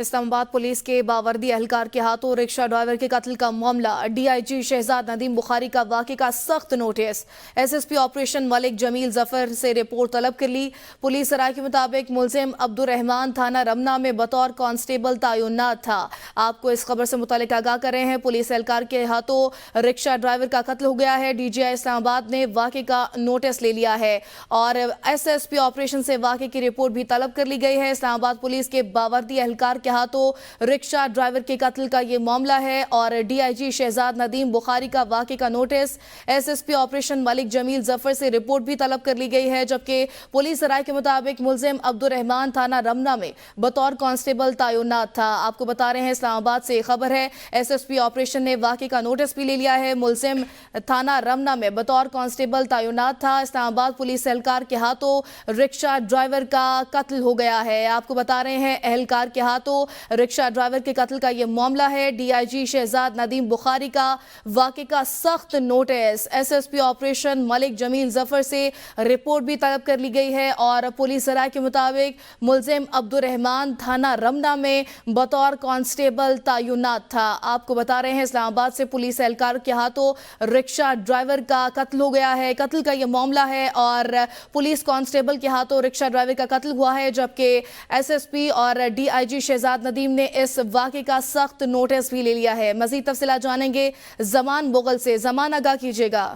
Islamabad police के बावर्दी एहलकार के हाथों रिक्शा ड्राइवर के कत्ल का मामला। डीआईजी शहजाद नदीम बुखारी का वाक़े का सख्त नोटिस। एसएसपी ऑपरेशन मलिक जमील जफर से रिपोर्ट तलब कर ली। पुलिस राय के मुताबिक मुलजिम अब्दुर्रहमान थाना रमना में बतौर कांस्टेबल तैनात था। आपको इस खबर से मुतालिक आगाह कर रहे हैं। पुलिस एहलकार के हाथों रिक्शा ड्राइवर का कत्ल हो गया है। डीजीआई इस्लामाबाद ने वाक़े का नोटिस ले लिया है और एसएसपी ऑपरेशन से वाक़े की रिपोर्ट भी तलब कर ली गई है। इस्लामाबाद पुलिस के बावर्दी एहलकार के हाथों रिक्शा ड्राइवर के कत्ल का ये मामला है और डीआईजी शहजाद नदीम बुखारी का वाक़े का नोटिस। एसएसपी ऑपरेशन मलिक जमील जफर से रिपोर्ट भी तलब कर ली गई है, जबकि पुलिस राय के मुताबिक मुलजिम अब्दुर्रहमान थाना रमना में बतौर कांस्टेबल तैनात था। आपको बता रहे हैं इस्लामाबाद से खबर है, एसएसपी ऑपरेशन ने वाक़े का नोटिस भी ले लिया है। मुलजिम थाना रमना में बतौर कांस्टेबल तैनात था। इस्लामाबाद पुलिस एहलकार के हाथों रिक्शा ड्राइवर का कत्ल हो गया है। आपको बता रहे हैं एहलकार के हाथों रिक्शा ड्राइवर के कत्ल का यह मामला है। डीआईजी शहजाद नदीम बुखारी का वाक़े का सख्त नोटिस। एसएसपी ऑपरेशन मलिक जमील जफर से रिपोर्ट भी तलब कर ली गई है और पुलिस राय के मुताबिक मुलजिम अब्दुर्रहमान थाना रमना में बतौर कांस्टेबल तैनात था। आपको बता रहे हैं इस्लामाबाद से पुलिस एहलकार के हाथों रिक्शा ड्राइवर का कत्ल हो गया है। कत्ल का यह मामला है और पुलिस कांस्टेबल के हाथों रिक्शा ड्राइवर का कत्ल हुआ है, जबकि एसएसपी और डीआईजी शहजाद नदीम ने इस वाक़े का सख्त नोटिस भी ले लिया है। मज़ीद तफ़सीलात जानेंगे ज़मान मुगल से। ज़मान, आगाह कीजिएगा।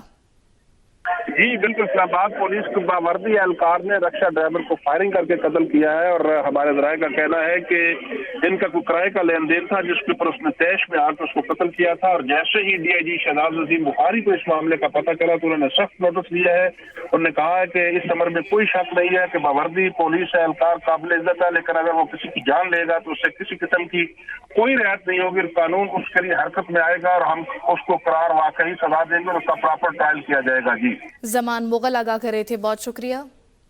जी बिल्कुल, इस्लामाबाद पुलिस के बावर्दी एहलकार ने रिक्शा ड्राइवर को फायरिंग करके कत्ल किया है और हमारे ज़राए का कहना है कि इनका कोई किराए का लेन देन था जिसके ऊपर उसने तैश में आकर उसको कत्ल किया था। और जैसे ही डीआईजी शहजाद नदीम बुखारी को इस मामले का पता चला तो उन्होंने सख्त नोटिस लिया है। उन्होंने कहा है कि इस अमर में कोई शक नहीं है कि बावर्दी पुलिस एहलकार काबिल इज्जत है, लेकिन अगर वो किसी की जान लेगा तो उससे किसी किस्म की कोई रियायत नहीं होगी। कानून उसके लिए हरकत में आएगा और हम उसको करार वाकई सजा देंगे और उसका प्रॉपर ट्रायल किया जाएगा। जी ज़मान मुगल आगाह कर रहे थे, बहुत शुक्रिया।